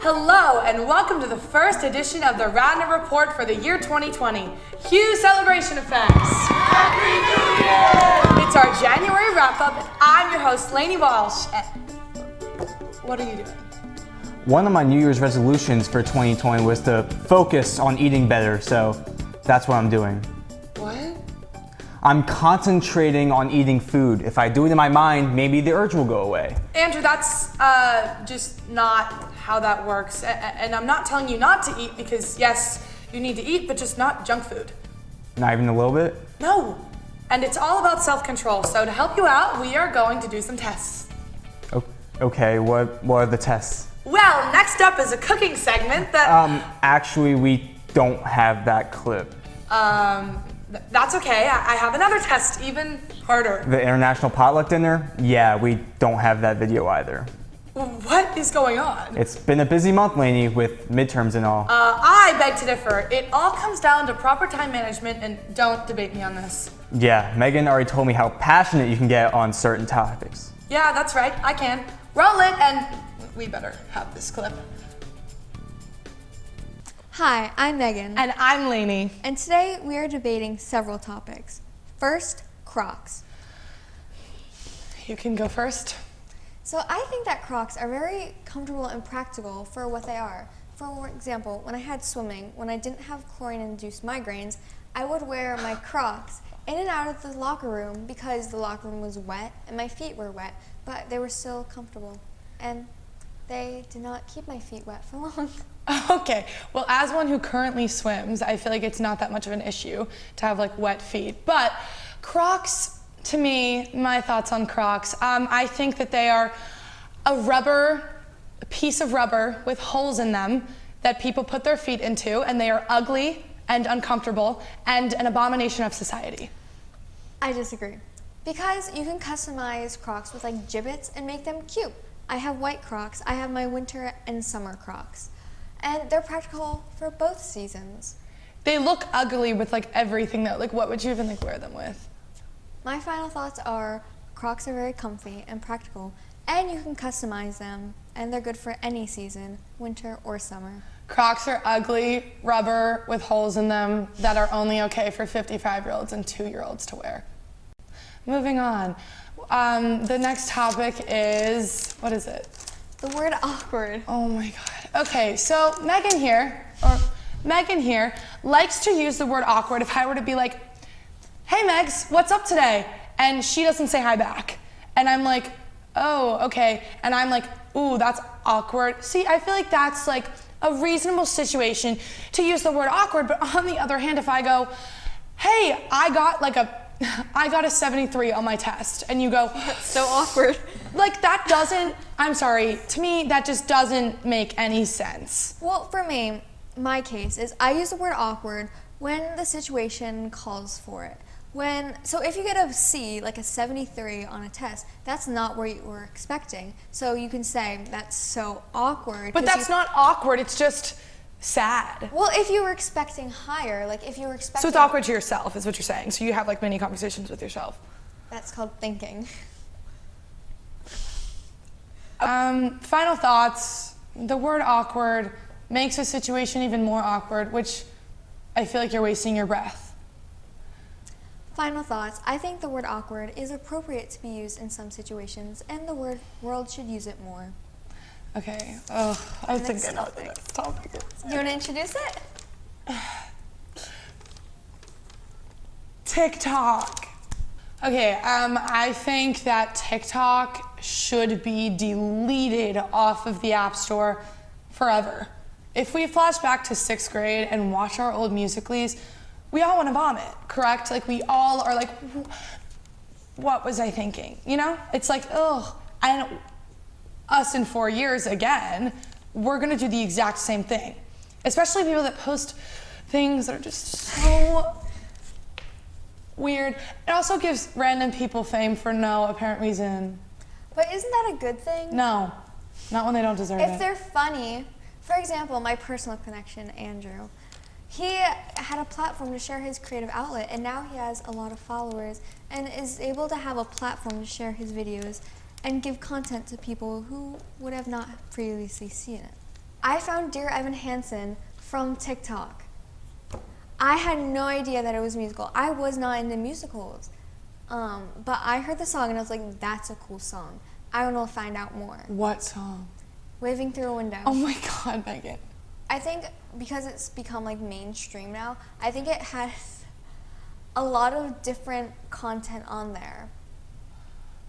Hello and welcome to the first edition of the Radnor Report for the year 2020. Cue celebration effects. Happy New Year! It's our January wrap-up and I'm your host, Lainey Walsh. What are you doing? One of my New Year's resolutions for 2020 was to focus on eating better, so that's what I'm doing. What? I'm concentrating on eating food. If I do it in my mind, maybe the urge will go away. Andrew, that's just not how that works. And I'm not telling you not to eat because, yes, you need to eat, but just not junk food. Not even a little bit? No. And it's all about self-control. So to help you out, we are going to do some tests. Okay, what are the tests? Well, next up is a cooking segment that... Actually, we don't have that clip. That's okay. I have another test, even harder. The International Potluck Dinner? Yeah, we don't have that video either. What is going on? It's been a busy month, Lainey, with midterms and all. I beg to differ. It all comes down to proper time management, and don't debate me on this. Yeah, Megan already told me how passionate you can get on certain topics. Yeah, that's right. I can. Roll it, and we better have this clip. Hi, I'm Megan. And I'm Lainey. And today we are debating several topics. First, Crocs. You can go first. So I think that Crocs are very comfortable and practical for what they are. For example, when I had swimming, when I didn't have chlorine-induced migraines, I would wear my Crocs in and out of the locker room because the locker room was wet and my feet were wet, but they were still comfortable. And they did not keep my feet wet for long. Okay, well, as one who currently swims, I feel like it's not that much of an issue to have like wet feet. But Crocs, to me, my thoughts on Crocs, I think that they are a piece of rubber with holes in them that people put their feet into, and they are ugly and uncomfortable and an abomination of society. I disagree. Because you can customize Crocs with like gibbets and make them cute. I have white Crocs, I have my winter and summer Crocs. And they're practical for both seasons. They look ugly with like everything though. Like what would you even like wear them with? My final thoughts are Crocs are very comfy and practical, and you can customize them, and they're good for any season, winter or summer. Crocs are ugly, rubber with holes in them that are only okay for 55-year-olds and 2-year-olds to wear. Moving on. The next topic is, what is it? The word awkward. Oh my God. Okay, so Megan here likes to use the word awkward if I were to be like, hey Megs, what's up today? And she doesn't say hi back. And I'm like, oh, okay. And I'm like, ooh, that's awkward. See, I feel like that's like a reasonable situation to use the word awkward, but on the other hand, if I go, hey, I got a 73 on my test, and you go, that's so awkward. Like that doesn't, I'm sorry, to me that just doesn't make any sense. Well, for me, my case is I use the word awkward when the situation calls for it. So if you get a C, like a 73 on a test, that's not what you were expecting. So you can say, that's so awkward. But that's not awkward, it's just sad. Well, if you were expecting higher, like if you were expecting... So it's awkward to yourself, is what you're saying. So you have like many conversations with yourself. That's called thinking. Final thoughts. The word awkward makes a situation even more awkward, which I feel like you're wasting your breath. Final thoughts. I think the word awkward is appropriate to be used in some situations, and the world should use it more. Okay. Oh, I think I know what the next topic is. You want to introduce it? TikTok. Okay, I think that TikTok should be deleted off of the App Store forever. If we flash back to 6th grade and watch our old Musical.lys, we all want to vomit, correct? Like we all are like, what was I thinking? You know? It's like, ugh, us in 4 years again, we're gonna do the exact same thing. Especially people that post things that are just so weird. It also gives random people fame for no apparent reason. But isn't that a good thing? No, not when they don't deserve it. If they're funny, for example, my personal connection, Andrew, he had a platform to share his creative outlet, and now he has a lot of followers and is able to have a platform to share his videos and give content to people who would have not previously seen it. I found Dear Evan Hansen from TikTok. I had no idea that it was musical. I was not into musicals. But I heard the song and I was like, that's a cool song. I want to find out more. What song? Waving Through a Window. Oh my God, Megan. I think because it's become like mainstream now, I think it has a lot of different content on there.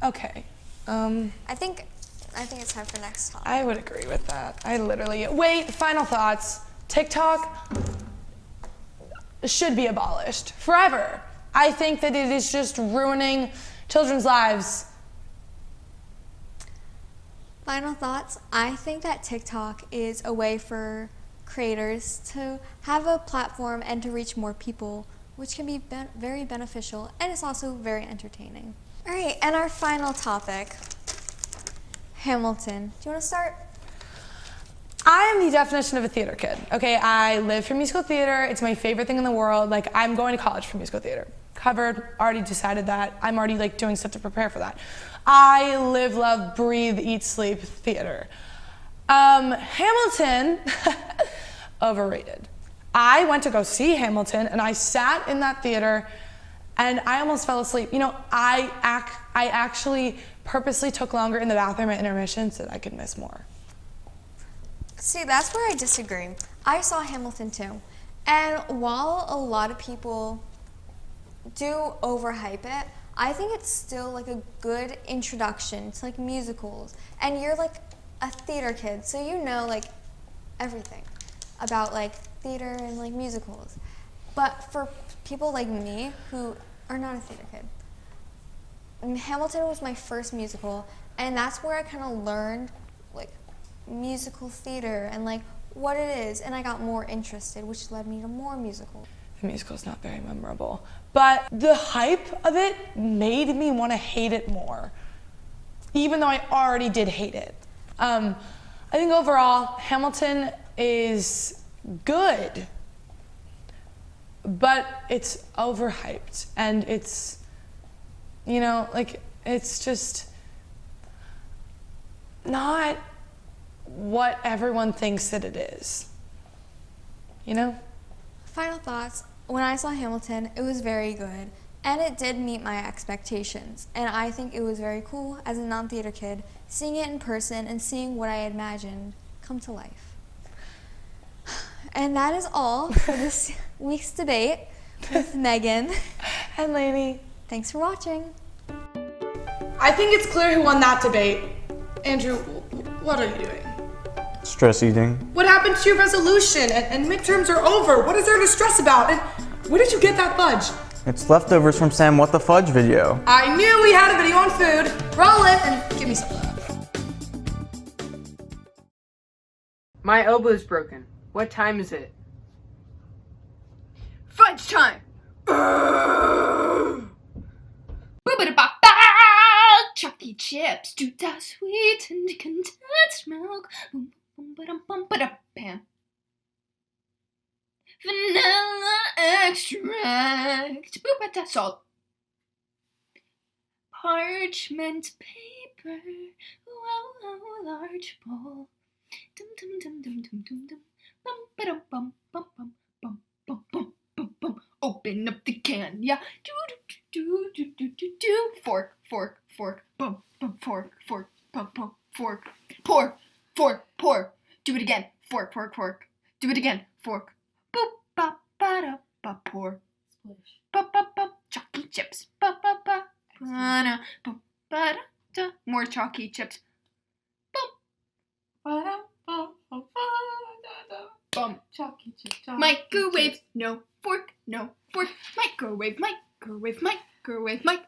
Okay. I think it's time for next topic. I would agree with that. Wait, final thoughts. TikTok should be abolished forever. I think that it is just ruining children's lives. Final thoughts. I think that TikTok is a way for creators to have a platform and to reach more people, which can be very beneficial, and it's also very entertaining. All right, and our final topic, Hamilton. Do you want to start? I am the definition of a theater kid. Okay, I live for musical theater. It's my favorite thing in the world. Like, I'm going to college for musical theater. Covered, already decided that. I'm already like doing stuff to prepare for that. I live, love, breathe, eat, sleep theater. Hamilton, overrated. I went to go see Hamilton and I sat in that theater and I almost fell asleep. You know, I actually purposely took longer in the bathroom at intermission so that I could miss more. See, that's where I disagree. I saw Hamilton too. And while a lot of people do overhype it, I think it's still like a good introduction to like musicals. And you're like a theater kid, so you know like everything about like theater and like musicals. But for people like me who are not a theater kid, Hamilton was my first musical, and that's where I kind of learned like musical theater and like what it is, and I got more interested, which led me to more musicals. The musical's not very memorable, but the hype of it made me want to hate it more, even though I already did hate it. I think overall, Hamilton is good, but it's overhyped, and it's, you know, like, it's just not what everyone thinks that it is, you know? Final thoughts. When I saw Hamilton, it was very good, and it did meet my expectations. And I think it was very cool as a non-theater kid, seeing it in person and seeing what I imagined come to life. And that is all for this week's debate with Megan And Lainey. Thanks for watching. I think it's clear who won that debate. Andrew, what are you doing? Stress eating. What happened to your resolution? And midterms are over. What is there to stress about? And where did you get that fudge? It's leftovers from Sam What the Fudge video. I knew we had a video on food. Roll it and give me some love. My elbow's broken. What time is it? Fudge time! Boop-a-da-ba-ba! Chalky chips, too sweet and condensed milk. Boom, boom, ba-dum, bum, ba-da-bam. Vanilla extract. Boop-a-da salt. Parchment paper. Wow, large bowl. Dum dum dum dum dum dum dum. Bum ba-dum bum bum bum bum bum bum bum bum. Open up the can, yeah. Do do do do do do. Fork, fork, fork. Bum bum. Fork, fork. Bum bum. Fork. Pour, fork, pour. Do it again. Fork, fork, fork. Do it again. Fork. Boop ba ba da ba. Pour. Splish. Ba ba ba. Chalky chips. Ba ba ba. Ba ba ba da. More chalky chips. Bum. Chalky chip, chalky Microwave, chips. no fork, no fork. Microwave, microwave, microwave, mic.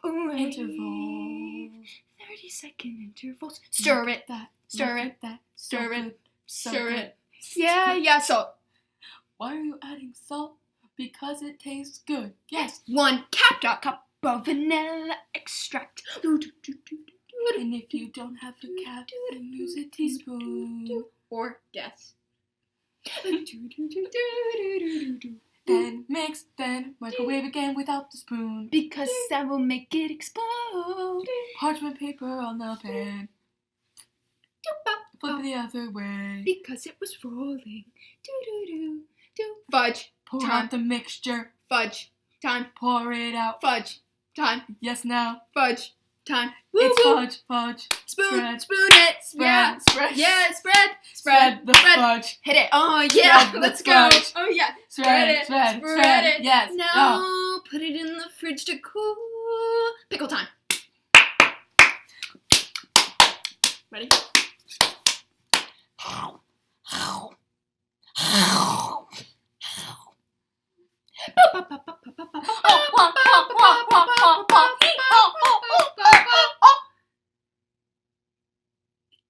Intervals. 30-second intervals. Stir it, That. stir look it, at that. stir so it, good, so stir good. it. Yeah, salt. Why are you adding salt? Because it tastes good. Yes. 1 cup of vanilla extract. And if you don't have a cap, then use a teaspoon. Or guess. Then mix, then microwave again without the spoon. Because that will make it explode. Parchment paper on the pan. Flip the other way. Because it was rolling. Do. Fudge. Pour Time. out the mixture. Fudge. Time. Pour it out. Fudge. Time. Yes, now. Fudge. Time. It's Woo-hoo. fudge. Spoon. Spread. Spoon it. Spread. Yeah. Spread. Yeah. Spread. Spread the fudge. Hit it. Oh yeah. Spread the Let's go. fudge. Oh yeah. Spread it. Spread it. Yes. No. Put it in the fridge to cool. Pickle time. Ready?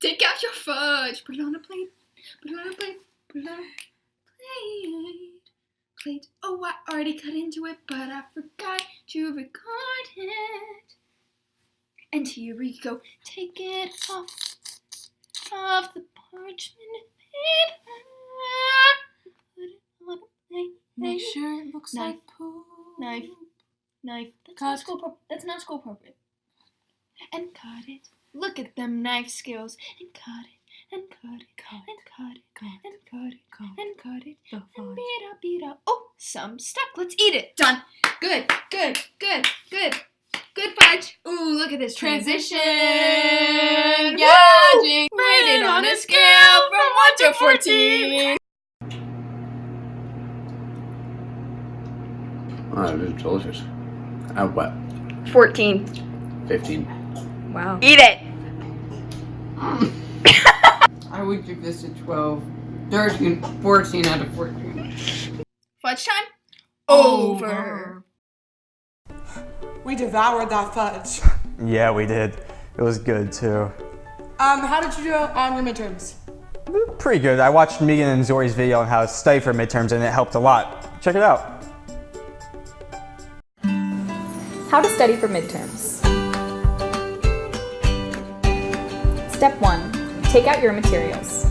Take out your fudge. Put it on a plate. Put it on a plate. Put it on a plate. Oh, I already cut into it, but I forgot to record it. And here we go. Take it off the parchment paper. Put it on a plate. Make sure it looks Knife. like poo. Knife. That's Cut. not school appropriate. And cut it. Look at them knife skills. And cut it. And cut it. And cut it. And cut it. And cut it. The And fudge. beat up. Oh, some stuck. Let's eat it. Done. Good fudge. Ooh, look at this transition. Yeah, Jing. Rated on a scale from 1 to 14. Oh, it is delicious. What? 14. 15. Wow. Eat it! I would give this a 12. 13, 14 out of 14. Fudge time. Over. We devoured that fudge. Yeah, we did. It was good too. How did you do on your midterms? Pretty good. I watched Megan and Zori's video on how to study for midterms and it helped a lot. Check it out. How to study for midterms. Step 1. Take out your materials.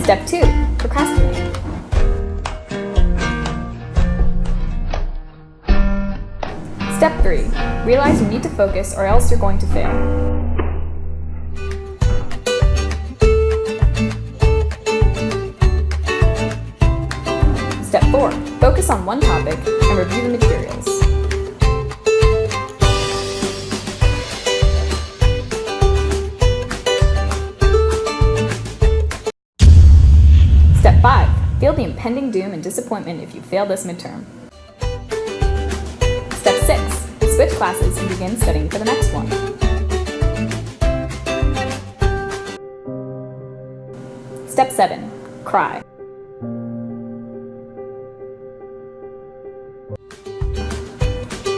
Step 2. Procrastinate. Step 3. Realize you need to focus or else you're going to fail. Step 4. Focus on one topic and review the materials. Step 5. Feel the impending doom and disappointment if you fail this midterm. Step 6. Switch classes and begin studying for the next one. Step 7. Cry.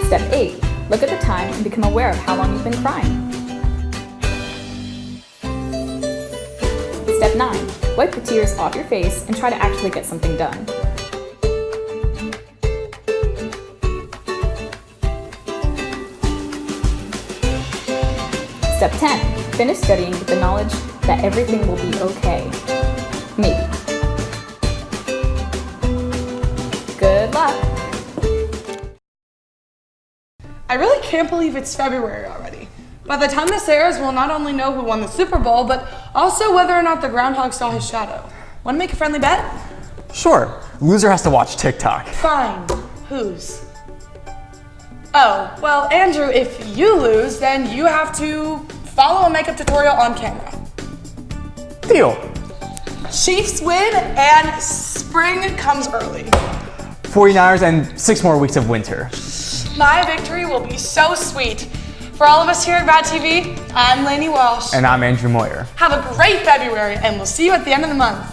Step 8. Look at the time and become aware of how long you've been crying. Step 9. Wipe the tears off your face and try to actually get something done. Step 10. Finish studying with the knowledge that everything will be okay. Maybe. Good luck! I really can't believe it's February already. By the time this airs, we'll not only know who won the Super Bowl, but also whether or not the groundhog saw his shadow. Want to make a friendly bet? Sure. Loser has to watch TikTok. Fine. Whose? Oh, well, Andrew, if you lose, then you have to follow a makeup tutorial on camera. Deal. Chiefs win and spring comes early. 49ers and 6 more weeks of winter. My victory will be so sweet. For all of us here at Radtv, I'm Lainey Walsh. And I'm Andrew Moyer. Have a great February, and we'll see you at the end of the month.